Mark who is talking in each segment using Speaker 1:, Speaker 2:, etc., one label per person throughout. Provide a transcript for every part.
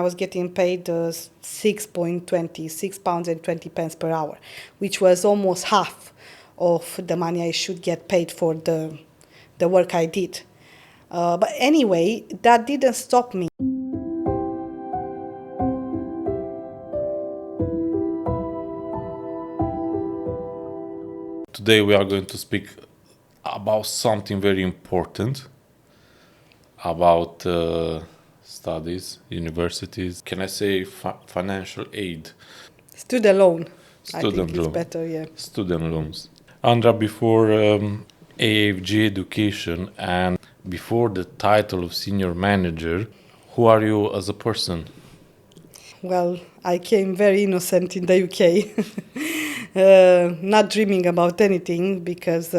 Speaker 1: I was getting paid £6.20 per hour, which was almost half of the money I should get paid for the work I did. But anyway, that didn't stop me.
Speaker 2: Today we are going to speak about something very important, about studies, universities. Can I say financial aid?
Speaker 1: Student loan.
Speaker 2: Student
Speaker 1: I think
Speaker 2: loan.
Speaker 1: it's better, yeah.
Speaker 2: Student loans. Andra, before AFG Education and before the title of senior manager, who are you as a person?
Speaker 1: Well, I came very innocent in the UK, not dreaming about anything because,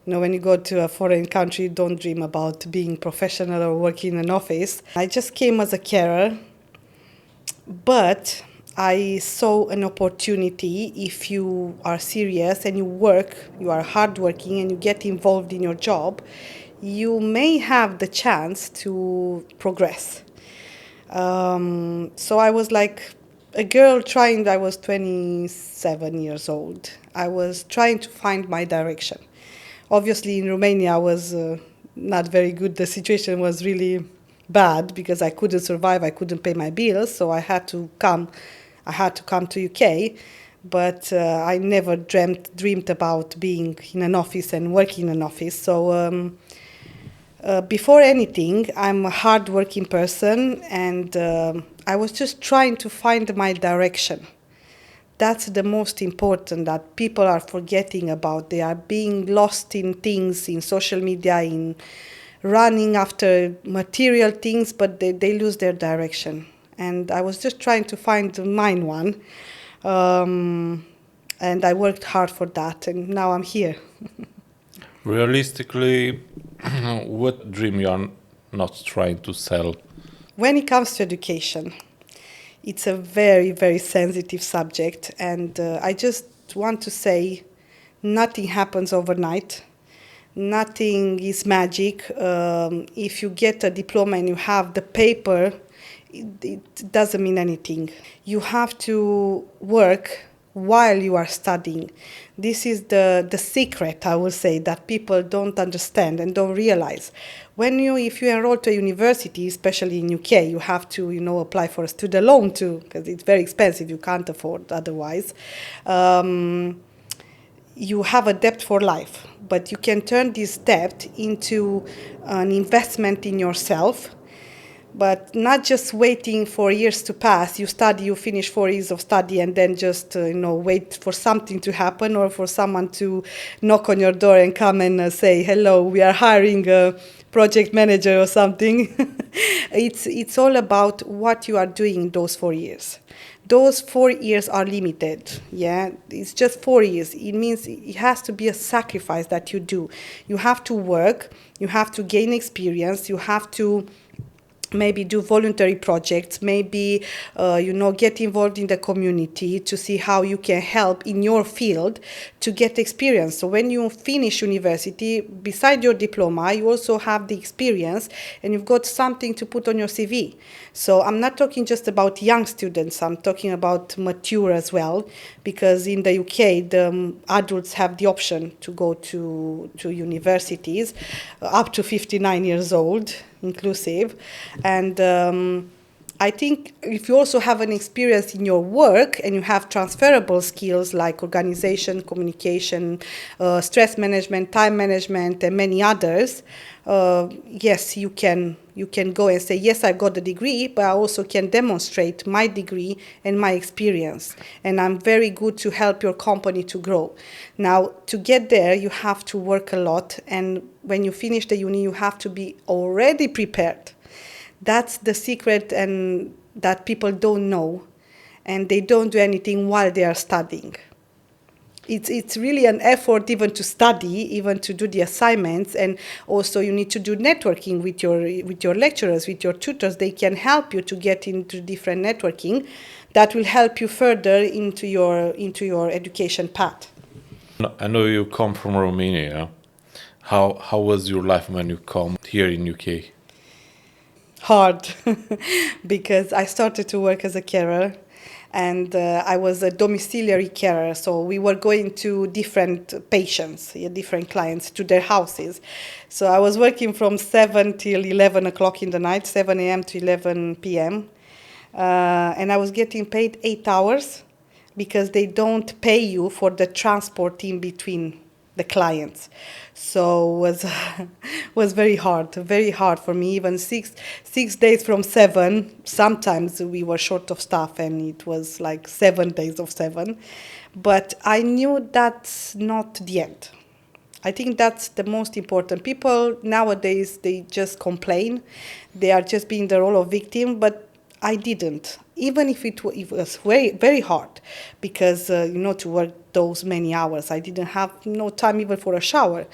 Speaker 1: when you go to a foreign country, you don't dream about being professional or working in an office. I just came as a carer, but I saw an opportunity. If you are serious and you work, you are hardworking and you get involved in your job, you may have the chance to progress. So I was like a girl trying, I was 27 years old. I was trying to find my direction. Obviously in Romania I was not very good. The situation was really bad because I couldn't survive, I couldn't pay my bills, so I had to come to UK. But I never dreamed about being in an office and working in an office. So before anything, I'm a hard-working person, and I was just trying to find my direction. That's the most important that people are forgetting about. They are being lost in things, in social media, in running after material things, but they lose their direction. And I was just trying to find mine one. And I worked hard for that, and now I'm here.
Speaker 2: Realistically, what dream you are not trying to sell?
Speaker 1: When it comes to education, it's a very, very sensitive subject, and I just want to say nothing happens overnight. Nothing is magic. If you get a diploma and you have the paper, it doesn't mean anything. You have to work while you are studying. This is the secret, I will say, that people don't understand and don't realize. If you enroll to a university, especially in UK, you have to, apply for a student loan too, because it's very expensive. You can't afford otherwise. You have a debt for life, but you can turn this debt into an investment in yourself. But not just waiting for years to pass. You finish 4 years of study, and then just wait for something to happen or for someone to knock on your door and come and say, "Hello, we are hiring a project manager," or something. It's all about what you are doing in those 4 years. Those 4 years are limited. Yeah, it's just 4 years. It means it has to be a sacrifice that you do. You have to work. You have to gain experience. You have to maybe do voluntary projects, maybe, get involved in the community to see how you can help in your field to get experience. So when you finish university, beside your diploma, you also have the experience and you've got something to put on your CV. So I'm not talking just about young students, I'm talking about mature as well, because in the UK, the adults have the option to go to universities up to 59 years old, inclusive. And I think if you also have an experience in your work and you have transferable skills like organization, communication, stress management, time management, and many others, yes, you can go and say, yes, I got the degree, but I also can demonstrate my degree and my experience. And I'm very good to help your company to grow. Now, to get there, you have to work a lot. And when you finish the uni, you have to be already prepared. That's the secret, and that people don't know. And they don't do anything while they are studying. It's really an effort even to study, even to do the assignments, and also you need to do networking with your lecturers, with your tutors. They can help you to get into different networking that will help you further into your education path.
Speaker 2: I know you come from Romania. How was your life when you come here in UK?
Speaker 1: hard because I started to work as a carer, and I was a domiciliary carer. So we were going to different patients, different clients, to their houses. So I was working from 7 till 11 o'clock in the night, 7 a.m. to 11 p.m. And I was getting paid 8 hours because they don't pay you for the transport in between the clients. So it was was very hard for me. Even six days from 7. Sometimes we were short of staff, and it was like 7 days of 7. But I knew that's not the end. I think that's the most important. People nowadays, they just complain. They are just being the role of victim, but I didn't. Even if it was very, very hard, because, to work those many hours, I didn't have no time even for a shower.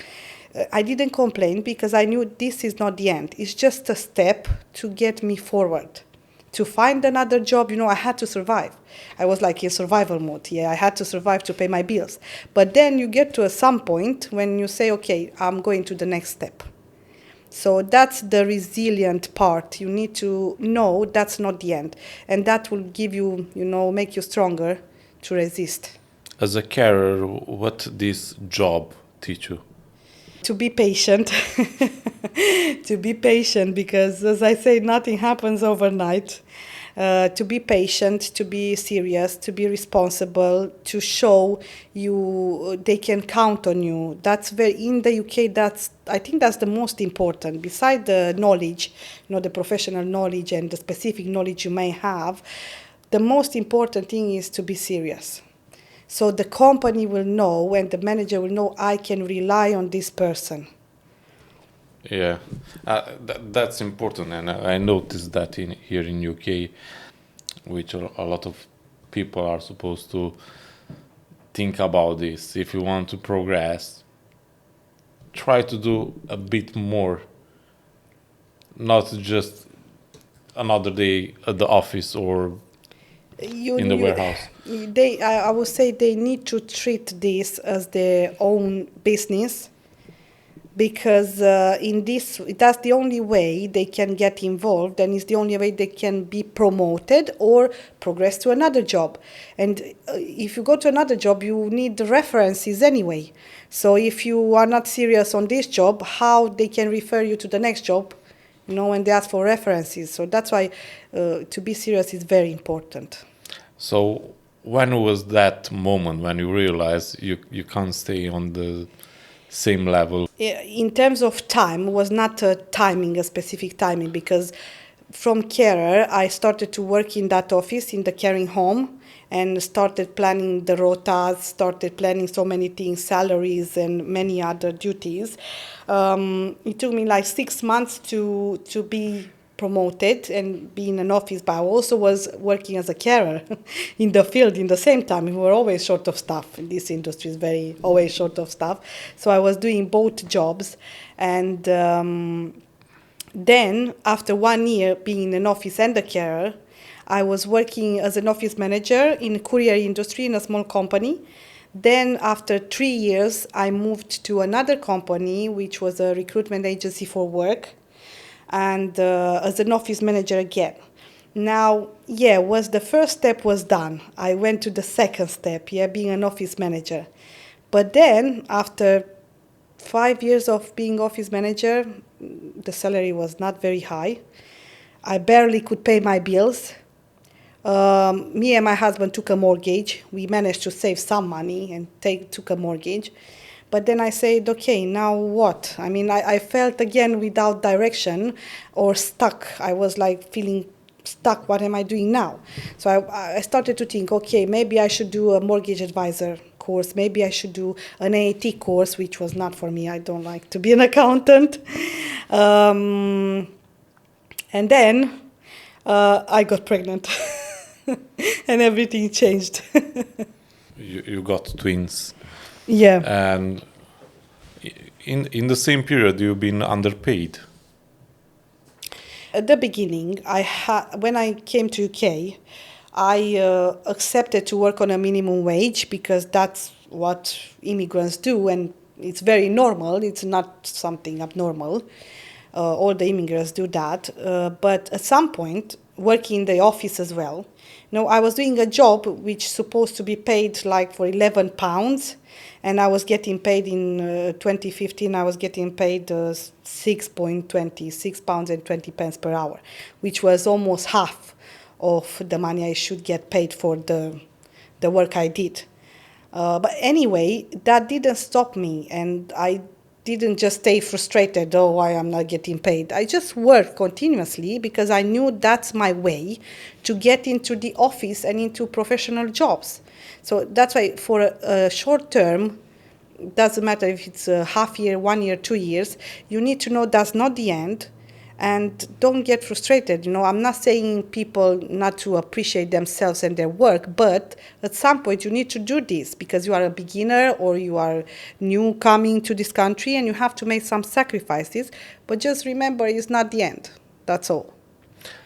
Speaker 1: I didn't complain because I knew this is not the end. It's just a step to get me forward. To find another job, I had to survive. I was like in survival mode. Yeah, I had to survive to pay my bills. But then you get to some point when you say, okay, I'm going to the next step. So that's the resilient part. You need to know that's not the end. And that will give you, make you stronger to resist.
Speaker 2: As a carer, what this job teach you?
Speaker 1: To be patient. To be patient, because, as I say, nothing happens overnight. To be patient, to be serious, to be responsible, to show you they can count on you. That's in the UK. I think that's the most important. Besides the knowledge, the professional knowledge and the specific knowledge you may have, the most important thing is to be serious. So the company will know, and the manager will know, I can rely on this person.
Speaker 2: Yeah, that's important, and I noticed that here in UK, which a lot of people are supposed to think about this. If you want to progress, try to do a bit more, not just another day at the office or in the warehouse.
Speaker 1: I would say they need to treat this as their own business, because that's the only way they can get involved, and it's the only way they can be promoted or progress to another job. And if you go to another job, you need the references anyway. So if you are not serious on this job, how they can refer you to the next job, when they ask for references. So that's why to be serious is very important.
Speaker 2: So when was that moment when you realized you can't stay on the same level?
Speaker 1: In terms of time, was not a specific timing, because from carer, I started to work in that office, in the caring home, and started planning the rotas, started planning so many things, salaries and many other duties. It took me like 6 months to be promoted and be in an office, but I also was working as a carer in the field in the same time. We were always short of staff. In this industry is always short of staff. So I was doing both jobs. And then after 1 year being in an office and a carer, I was working as an office manager in the courier industry in a small company. Then after 3 years, I moved to another company, which was a recruitment agency for work, and as an office manager again. Now, the first step was done. I went to the second step, being an office manager. But then, after 5 years of being office manager, the salary was not very high. I barely could pay my bills. Me and my husband took a mortgage. We managed to save some money and took a mortgage. But then I said, okay, now what? I mean, I felt again without direction or stuck. I was like feeling stuck. What am I doing now? So I started to think, okay, maybe I should do a mortgage advisor course. Maybe I should do an AAT course, which was not for me. I don't like to be an accountant. And then I got pregnant and everything changed.
Speaker 2: You got twins.
Speaker 1: Yeah.
Speaker 2: And in the same period, you've been underpaid.
Speaker 1: At the beginning, when I came to UK, I accepted to work on a minimum wage because that's what immigrants do, and it's very normal. It's not something abnormal. All the immigrants do that. But at some point, working in the office as well, I was doing a job which supposed to be paid like for £11, and I was getting paid in 2015. I was getting paid £6.20 per hour, which was almost half of the money I should get paid for the work I did. But anyway, that didn't stop me, and I didn't just stay frustrated, oh, why I'm not getting paid. I just worked continuously because I knew that's my way to get into the office and into professional jobs. So that's why for a short term, doesn't matter if it's a half year, 1 year, 2 years, you need to know that's not the end. And don't get frustrated. I'm not saying people not to appreciate themselves and their work, but at some point you need to do this because you are a beginner or you are new coming to this country and you have to make some sacrifices. But just remember, it's not the end. That's all.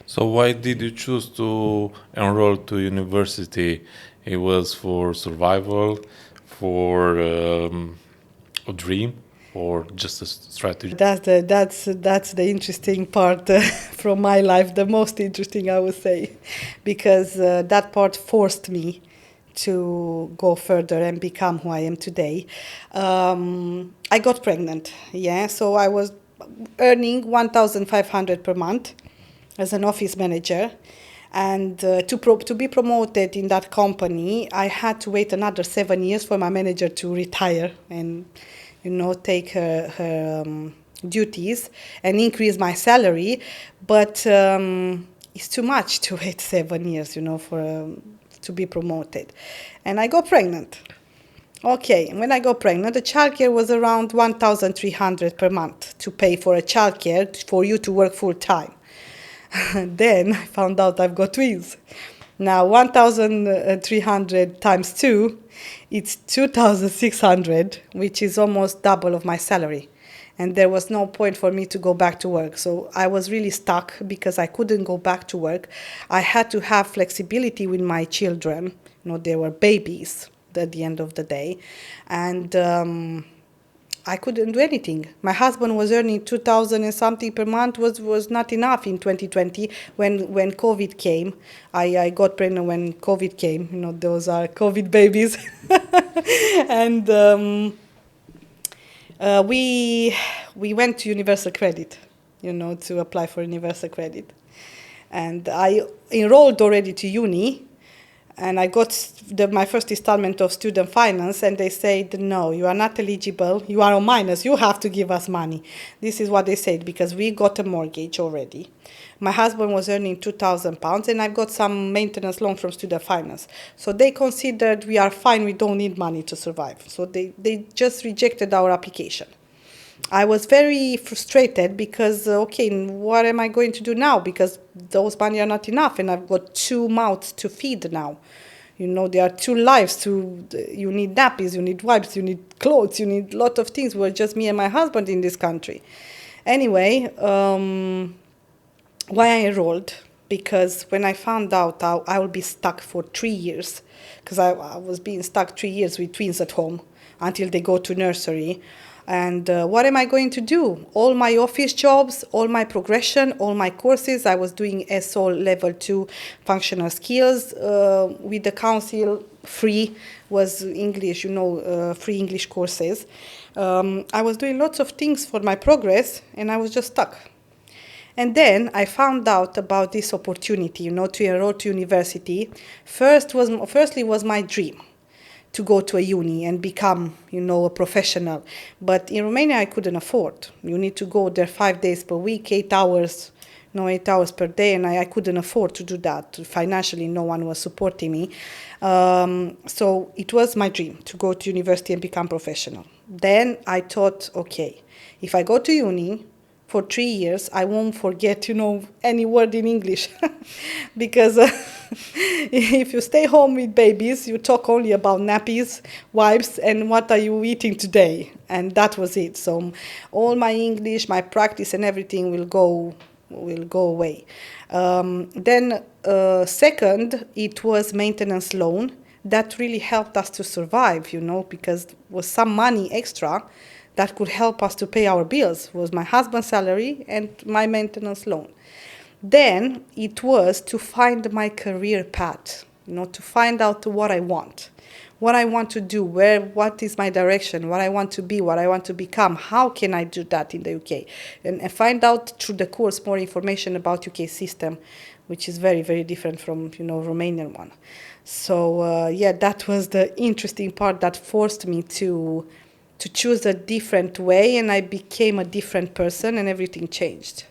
Speaker 2: So why did you choose to enroll to university? It was for survival, for a dream, or just a strategy?
Speaker 1: That's the interesting part from my life, the most interesting, I would say, because that part forced me to go further and become who I am today. I got pregnant, so I was earning 1,500 per month as an office manager. And to be promoted in that company, I had to wait another 7 years for my manager to retire and take her duties and increase my salary. But it's too much to wait 7 years, to be promoted. And I got pregnant. Okay, when I got pregnant, the childcare was around 1,300 per month to pay for a childcare for you to work full time. Then I found out I've got twins. Now 1,300 times 2, it's 2,600, which is almost double of my salary. And there was no point for me to go back to work. So I was really stuck because I couldn't go back to work. I had to have flexibility with my children. They were babies at the end of the day. And I couldn't do anything. My husband was earning 2,000 and something per month, was not enough in 2020 when COVID came. I got pregnant when COVID came. Those are COVID babies. And we went to Universal Credit, to apply for Universal Credit. And I enrolled already to uni. And I got my first installment of student finance, and they said, no, you are not eligible. You are on minus. You have to give us money. This is what they said, because we got a mortgage already. My husband was earning £2,000, and I've got some maintenance loan from student finance. So they considered we are fine. We don't need money to survive. So they just rejected our application. I was very frustrated because, what am I going to do now? Because those money are not enough, and I've got 2 mouths to feed now. There are 2 lives. You need nappies, you need wipes, you need clothes, you need a lot of things. We're just me and my husband in this country. Anyway, why I enrolled? Because when I found out I will be stuck for 3 years, because I was being stuck 3 years with twins at home until they go to nursery. And what am I going to do? All my office jobs, all my progression, all my courses. I was doing SO Level 2 functional skills with the council. Free was English, free English courses. I was doing lots of things for my progress, and I was just stuck. And then I found out about this opportunity, to enroll to university. Firstly was my dream to go to a uni and become, a professional. But in Romania, I couldn't afford. You need to go there 5 days per week, 8 hours, 8 hours per day, and I couldn't afford to do that. Financially, no one was supporting me. So it was my dream to go to university and become professional. Then I thought, okay, if I go to uni for 3 years, I won't forget, any word in English. Because if you stay home with babies, you talk only about nappies, wipes, and what are you eating today? And that was it. So all my English, my practice and everything will go away. Then second, it was maintenance loan. That really helped us to survive, because it was some money extra that could help us to pay our bills was my husband's salary and my maintenance loan. Then it was to find my career path, to find out what I want to do, what is my direction, what I want to be, what I want to become, how can I do that in the UK, and find out through the course more information about UK system, which is very, very different from, Romanian one. So, that was the interesting part that forced me to choose a different way, and I became a different person and everything changed.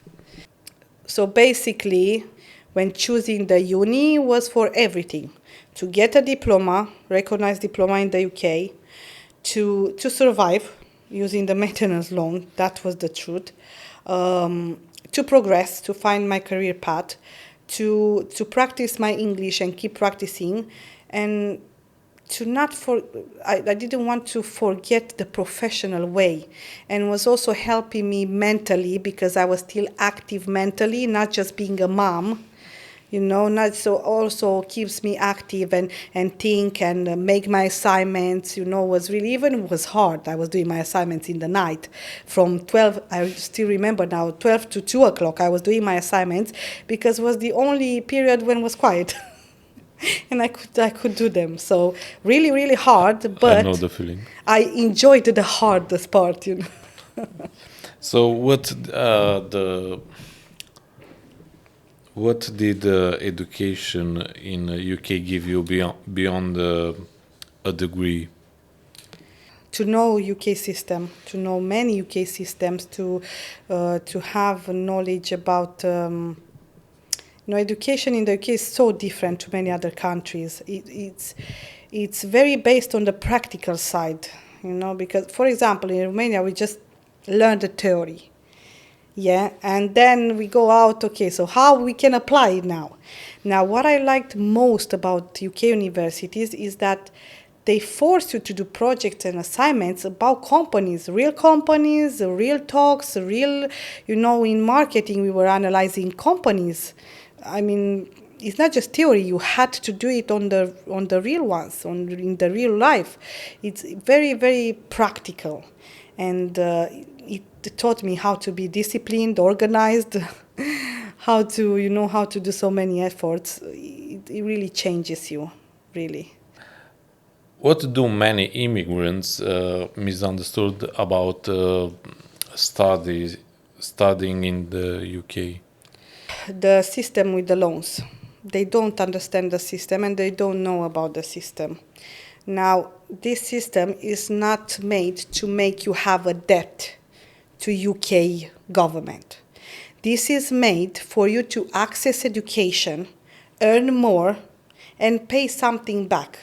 Speaker 1: So basically, when choosing the uni was for everything. To get a diploma, recognized diploma in the UK, to survive using the maintenance loan, that was the truth, to progress, to find my career path, to practice my English and keep practicing, and I didn't want to forget the professional way, and was also helping me mentally because I was still active mentally, not just being a mom, not so also keeps me active and think and make my assignments, was hard. I was doing my assignments in the night from 12, I still remember now, 12 to 2 o'clock I was doing my assignments because it was the only period when it was quiet. And I could do them. So really, really hard, but
Speaker 2: I know the feeling.
Speaker 1: I enjoyed the hardest part,
Speaker 2: So what did education in UK give you beyond a degree?
Speaker 1: To know UK system, to know many UK systems, to have knowledge about. Education in the UK is so different to many other countries. It's very based on the practical side, because, for example, in Romania, we just learn the theory. Yeah, and then we go out, okay, so how we can apply it now? Now, what I liked most about UK universities is that they force you to do projects and assignments about companies, real talks, real, in marketing, we were analyzing companies. I mean, it's not just theory. You had to do it on the real ones, in the real life. It's very, very practical, and it taught me how to be disciplined, organized, how to do so many efforts. It really changes you, really.
Speaker 2: What do many immigrants misunderstood about studying in the UK?
Speaker 1: The system with the loans. They don't understand the system and they don't know about the system. Now, this system is not made to make you have a debt to UK government. This is made for you to access education, earn more, and pay something back.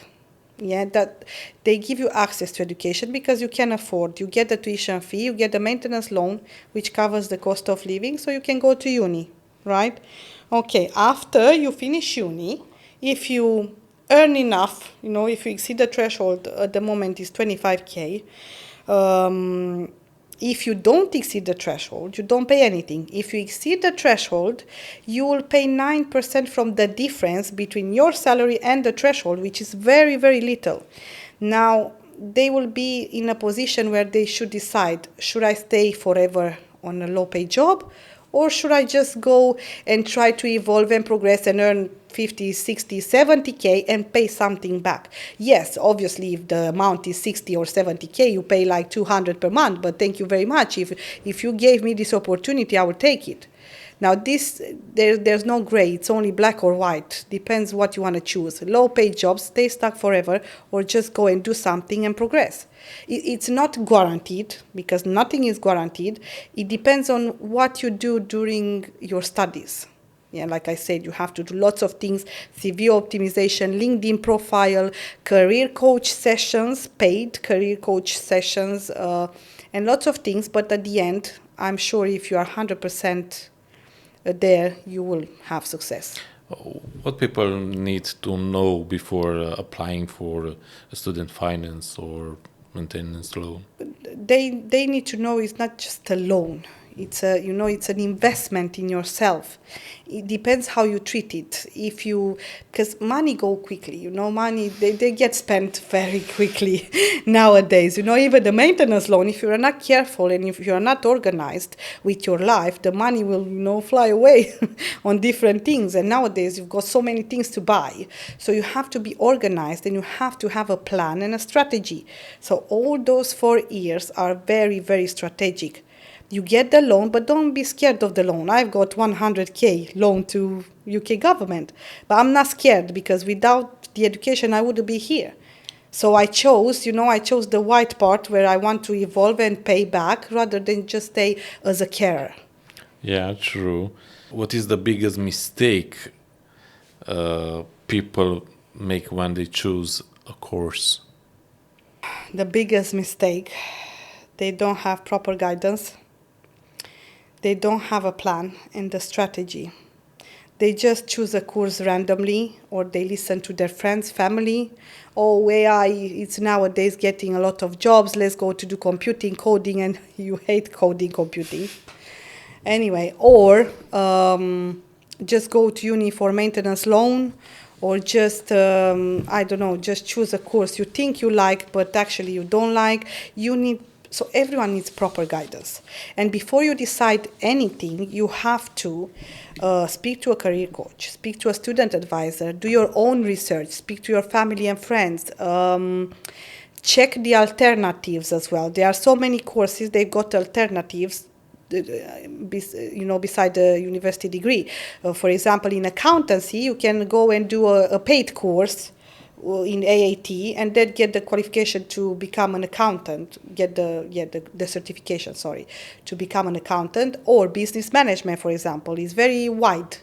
Speaker 1: Yeah, that they give you access to education because you can afford. You get the tuition fee, you get the maintenance loan, which covers the cost of living, so you can go to uni, right? Okay, after you finish uni, if you earn enough, if you exceed the threshold, at the moment is 25K, if you don't exceed the threshold, you don't pay anything. If you exceed the threshold, you will pay 9% from the difference between your salary and the threshold, which is very, very little. Now, they will be in a position where they should decide, should I stay forever on a low-paid job, or should I just go and try to evolve and progress and earn 50, 60, 70K and pay something back? Yes, obviously, if the amount is 60 or 70K, you pay like 200 per month, but thank you very much. If you gave me this opportunity, I would take it. Now, there's no gray. It's only black or white. Depends what you want to choose. Low-paid jobs, stay stuck forever, or just go and do something and progress. It's not guaranteed, because nothing is guaranteed. It depends on what you do during your studies. Yeah, like I said, you have to do lots of things: CV optimization, LinkedIn profile, career coach sessions, paid career coach sessions, and lots of things. But at the end, I'm sure if you are 100% there, you will have success.
Speaker 2: What people need to know before applying for student finance or maintenance loan?
Speaker 1: They need to know it's not just a loan. It's it's an investment in yourself. It depends how you treat it. Because money go quickly, money, they get spent very quickly nowadays. Even the maintenance loan, if you're not careful and if you're not organized with your life, the money will, fly away on different things. And nowadays you've got so many things to buy. So you have to be organized and you have to have a plan and a strategy. So all those 4 years are very, very strategic. You get the loan, but don't be scared of the loan. I've got 100K loan to UK government, but I'm not scared because without the education, I wouldn't be here. So I chose the white part where I want to evolve and pay back rather than just stay as a carer.
Speaker 2: Yeah, true. What is the biggest mistake people make when they choose a course?
Speaker 1: The biggest mistake, they don't have proper guidance. They don't have a plan and a strategy. They just choose a course randomly, or they listen to their friends, family. Oh, AI, it's nowadays getting a lot of jobs. Let's go to do computing, coding, and you hate coding, computing. Anyway, or just go to uni for maintenance loan, or just, just choose a course you think you like, but actually you don't like. So everyone needs proper guidance. And before you decide anything, you have to speak to a career coach, speak to a student advisor, do your own research, speak to your family and friends, check the alternatives as well. There are so many courses, they've got alternatives, beside the university degree. For example, in accountancy, you can go and do a paid course in AAT and then get the qualification to become an accountant, get the certification, to become an accountant. Or business management, for example, is very wide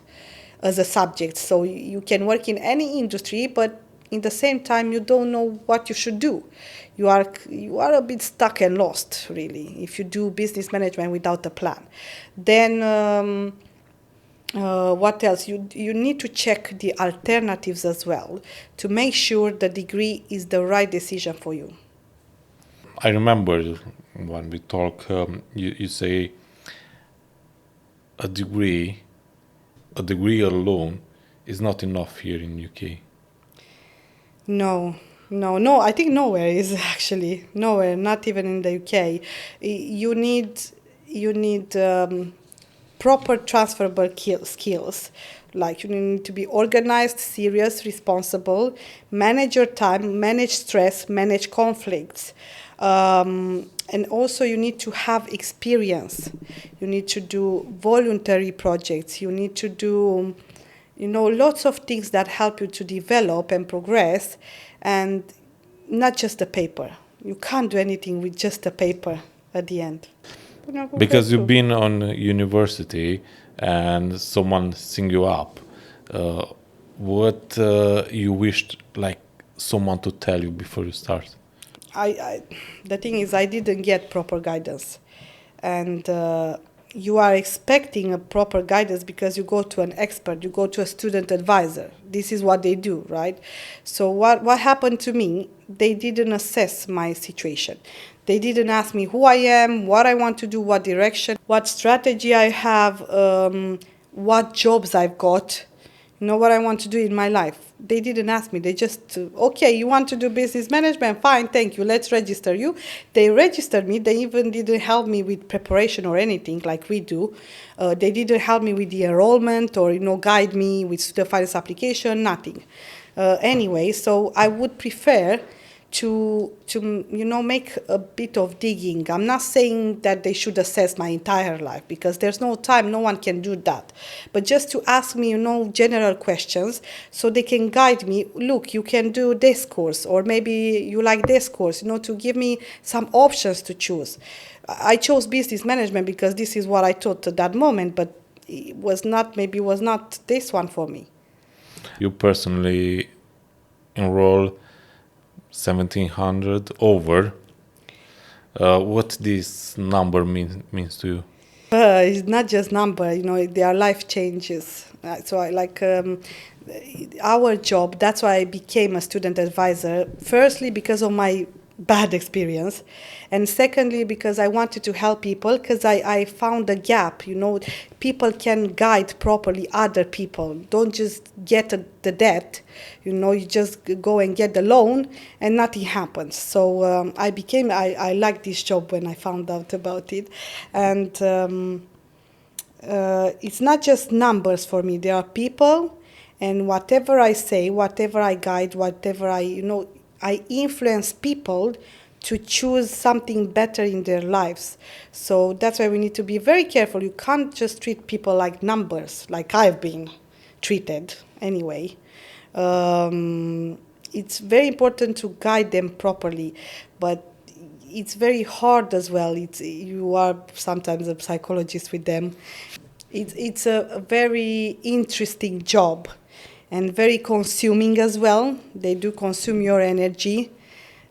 Speaker 1: as a subject. So you can work in any industry, but in the same time, you don't know what you should do. You are a bit stuck and lost, really, if you do business management without a plan. Then what else? You need to check the alternatives as well to make sure the degree is the right decision for you.
Speaker 2: I remember when we talk, you say a degree alone is not enough here in UK.
Speaker 1: No, I think nowhere is actually. Nowhere, not even in the UK. You need proper transferable skills. Like you need to be organized, serious, responsible, manage your time, manage stress, manage conflicts. And also you need to have experience. You need to do voluntary projects. You need to do lots of things that help you to develop and progress, and not just a paper. You can't do anything with just a paper at the end.
Speaker 2: Because you've been on university and someone sing you up, what you wished like someone to tell you before you start?
Speaker 1: The thing is, I didn't get proper guidance, and you are expecting a proper guidance because you go to an expert, you go to a student advisor. This is what they do, right? So what happened to me, they didn't assess my situation. They didn't ask me who I am, what I want to do, what direction, what strategy I have, what jobs I've got, what I want to do in my life. They didn't ask me. They just, okay, you want to do business management? Fine, thank you. Let's register you. They registered me. They even didn't help me with preparation or anything like we do. They didn't help me with the enrollment or, guide me with student finance application, nothing. Anyway, so I would prefer to make a bit of digging. I'm not saying that they should assess my entire life because there's no time, no one can do that. But just to ask me, general questions so they can guide me. Look, you can do this course, or maybe you like this course, to give me some options to choose. I chose business management because this is what I thought at that moment, but it was not this one for me.
Speaker 2: You personally enroll 1,700 over. What this number means to you?
Speaker 1: It's not just number, there are life changes. So I like our job. That's why I became a student advisor. Firstly, because of my bad experience. And secondly, because I wanted to help people, because I found a gap. People can guide properly other people. Don't just get the debt. You just go and get the loan and nothing happens. So I liked this job when I found out about it. And it's not just numbers for me. There are people, and whatever I say, whatever I guide, whatever I influence people to choose something better in their lives. So that's why we need to be very careful. You can't just treat people like numbers, like I've been treated anyway. It's very important to guide them properly, but it's very hard as well. You are sometimes a psychologist with them. It's a very interesting job and very consuming as well. They do consume your energy,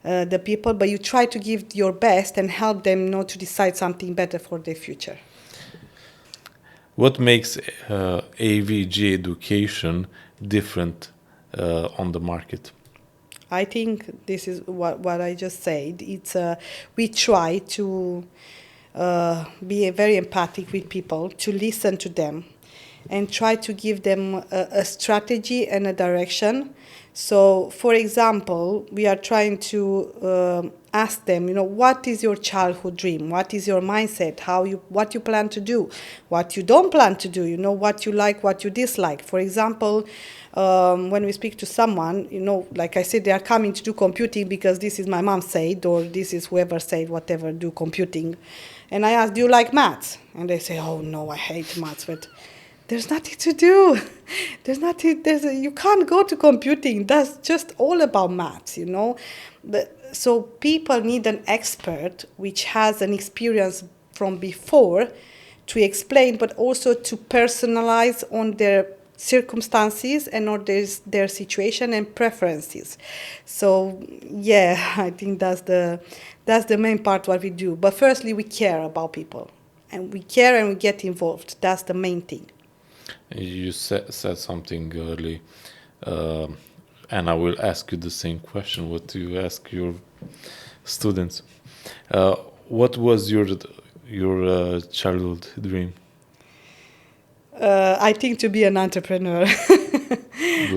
Speaker 1: the people, but you try to give your best and help them to decide something better for their future.
Speaker 2: What makes AVG Education different on the market?
Speaker 1: I think this is what I just said. We try to be very empathic with people, to listen to them, and try to give them a strategy and a direction. So, for example, we are trying to ask them, what is your childhood dream? What is your mindset? What you plan to do? What you don't plan to do? What you like, what you dislike. For example, when we speak to someone, like I said, they are coming to do computing because this is my mom said, or this is whoever said, whatever, do computing. And I ask, do you like maths? And they say, oh, no, I hate maths. But there's nothing to do. You can't go to computing. That's just all about maths, So people need an expert which has an experience from before to explain, but also to personalize on their circumstances and on their situation and preferences. So, yeah, I think that's the main part what we do. But firstly, we care about people. And we care and we get involved. That's the main thing.
Speaker 2: You said something early, and I will ask you the same question. What do you ask your students? What was your childhood dream?
Speaker 1: I think to be an entrepreneur.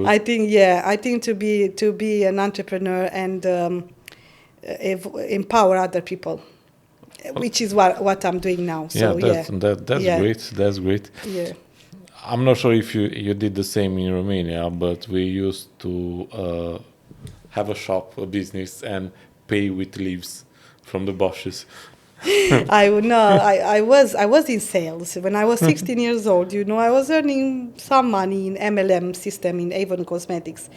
Speaker 1: I think to be an entrepreneur and empower other people, which is what I'm doing now. So
Speaker 2: that's great. That's great.
Speaker 1: Yeah.
Speaker 2: I'm not sure if you did the same in Romania, but we used to have a shop, a business, and pay with leaves from the bosses.
Speaker 1: I was in sales when I was 16 years old. I was earning some money in MLM system in Avon Cosmetics,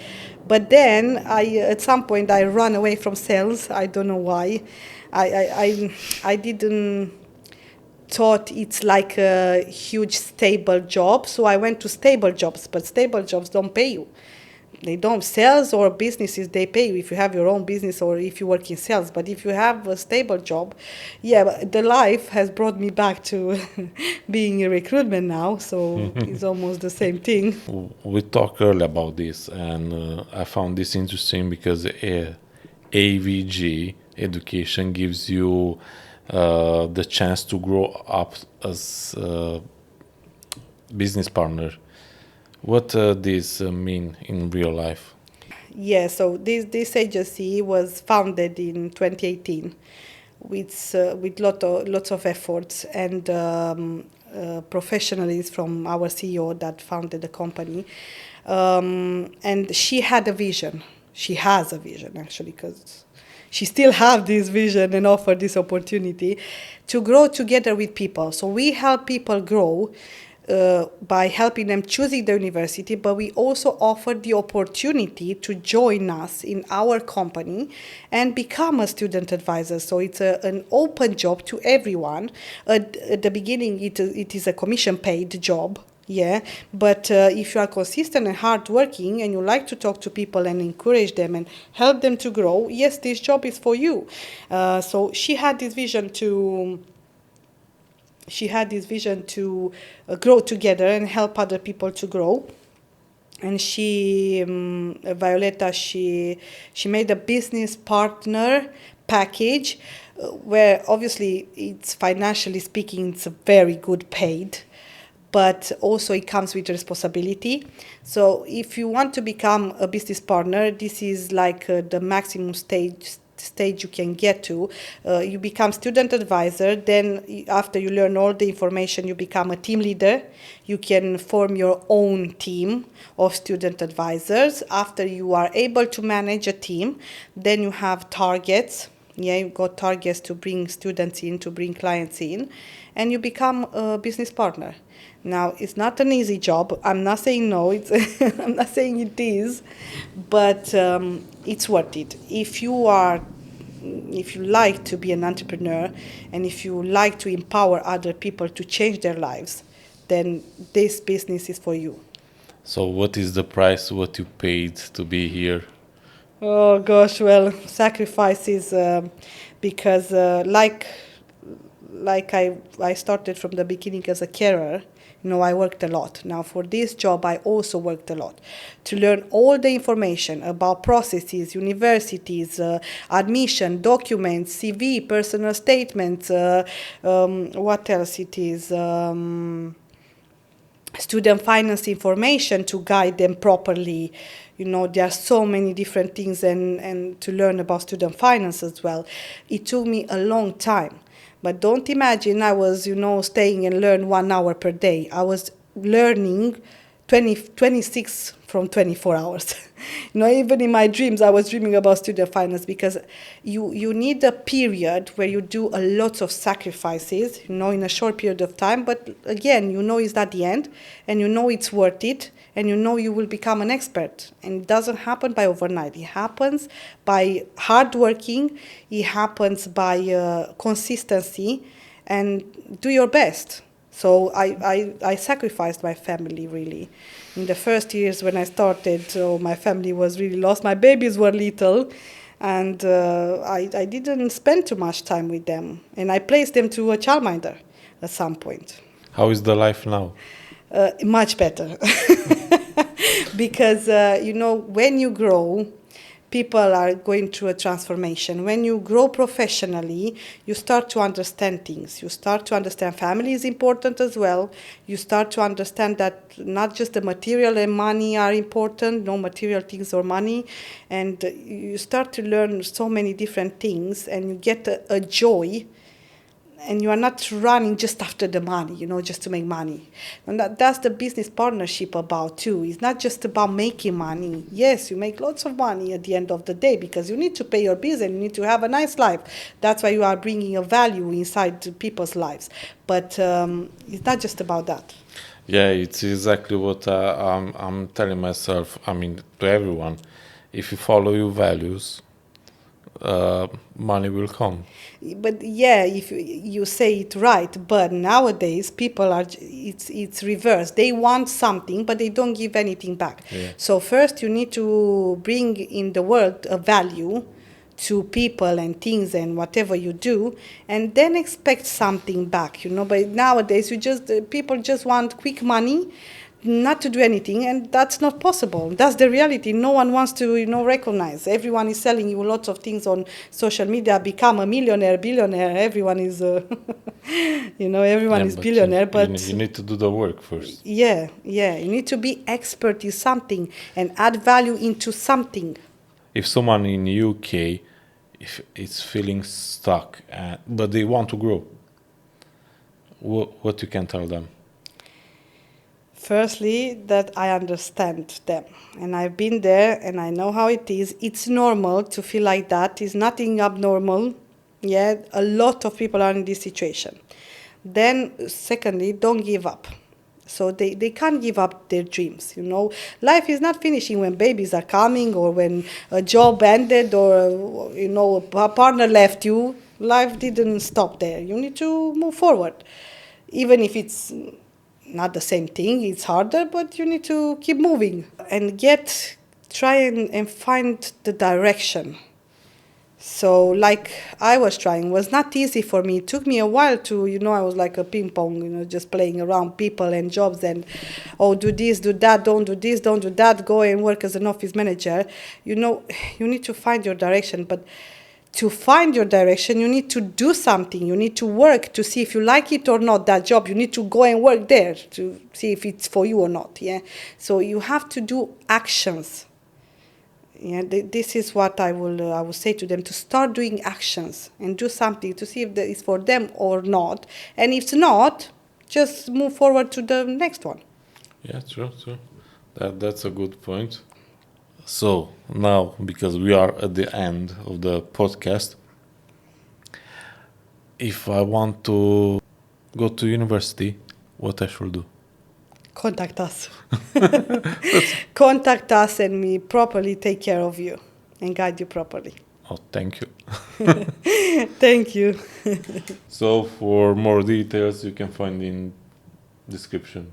Speaker 1: but then at some point I ran away from sales. I don't know why. I didn't thought it's like a huge stable job, so I went to stable jobs, but stable jobs don't pay you. They don't. Sales or businesses, they pay you if you have your own business or if you work in sales. But if you have a stable job, the life has brought me back to being in recruitment now, so it's almost the same thing.
Speaker 2: We talked earlier about this, and I found this interesting because AVG Education gives you the chance to grow up as a business partner. What does mean in real life?
Speaker 1: Yeah, so this agency was founded in 2018 with lots of efforts and professionals from our CEO that founded the company. And she had a vision. She has a vision, actually, because she still have this vision and offer this opportunity to grow together with people. So we help people grow by helping them choosing the university, but we also offer the opportunity to join us in our company and become a student advisor. So it's an open job to everyone. At the beginning, it is a commission-paid job. Yeah, but if you are consistent and hardworking and you like to talk to people and encourage them and help them to grow, yes, this job is for you. So she had this vision to grow together and help other people to grow. And she, Violeta, she made a business partner package, where obviously it's financially speaking, it's a very good paid, but also it comes with responsibility. So if you want to become a business partner, this is like the maximum stage you can get to. You become student advisor, then after you learn all the information, you become a team leader. You can form your own team of student advisors. After you are able to manage a team, then you have targets. Yeah, you got targets to bring students in, to bring clients in, and you become a business partner. Now, it's not an easy job. I'm not saying no. It's I'm not saying it is, but it's worth it. If you like to be an entrepreneur, and if you like to empower other people to change their lives, then this business is for you.
Speaker 2: So what is the price what you paid to be here?
Speaker 1: Oh gosh, well, sacrifices, because like I started from the beginning as a carer. I worked a lot. Now for this job, I also worked a lot to learn all the information about processes, universities, admission, documents, CV, personal statements, what else it is, student finance information to guide them properly. There are so many different things and to learn about student finance as well. It took me a long time. But don't imagine I was, staying and learn 1 hour per day. I was learning 26 from 24 hours. Even in my dreams, I was dreaming about student finance, because you need a period where you do a lot of sacrifices, in a short period of time. But again, it's not the end, and it's worth it, and you will become an expert. And it doesn't happen by overnight. It happens by hard working. It happens by consistency, and do your best. So I sacrificed my family, really. In the first years when I started, my family was really lost. My babies were little, and I didn't spend too much time with them. And I placed them to a childminder at some point.
Speaker 2: How is the life now?
Speaker 1: Much better. Because, when you grow, people are going through a transformation. When you grow professionally, you start to understand things. You start to understand family is important as well. You start to understand that not just the material and money are important, no material things or money. And you start to learn so many different things, and you get a joy. And you are not running just after the money, just to make money. And that's the business partnership about too. It's not just about making money. Yes, you make lots of money at the end of the day, because you need to pay your bills and you need to have a nice life. That's why you are bringing a value inside people's lives. But it's not just about that.
Speaker 2: Yeah, it's exactly what I'm telling myself. To everyone, if you follow your values, money will come.
Speaker 1: But yeah, if you say it right, but nowadays people it's reverse. They want something, but they don't give anything back.
Speaker 2: Yeah.
Speaker 1: So first you need to bring in the world a value to people and things and whatever you do, and then expect something back, But nowadays people just want quick money, not to do anything, and that's not possible. That's the reality. No one wants to, recognize. Everyone is selling you lots of things on social media. Become a millionaire, billionaire. Everyone is, everyone is billionaire. But
Speaker 2: you need to do the work first.
Speaker 1: Yeah. You need to be expert in something and add value into something.
Speaker 2: If someone in UK, if it's feeling stuck, but they want to grow, what you can tell them?
Speaker 1: Firstly, that I understand them, and I've been there, and I know how it is. It's normal to feel like that. It's nothing abnormal. Yeah, a lot of people are in this situation. Then, secondly, don't give up. So they can't give up their dreams, Life is not finishing when babies are coming, or when a job ended, or, a partner left you. Life didn't stop there. You need to move forward. Even if it's not the same thing, it's harder, but you need to keep moving and try and find the direction. So like I was trying, was not easy for me. It took me a while to, I was like a ping pong, just playing around people and jobs and, do this, do that, don't do this, don't do that, go and work as an office manager. You need to find your direction, but to find your direction, you need to do something. You need to work to see if you like it or not, that job. You need to go and work there to see if it's for you or not. Yeah. So you have to do actions. Yeah. This is what I will say to them, to start doing actions and do something to see if it's for them or not. And if it's not, just move forward to the next one.
Speaker 2: Yeah, true. That's a good point. So now, because we are at the end of the podcast, if I want to go to university, what I should do?
Speaker 1: Contact us. Contact us and we properly take care of you and guide you properly.
Speaker 2: Oh, thank you.
Speaker 1: Thank you.
Speaker 2: So for more details, you can find in description.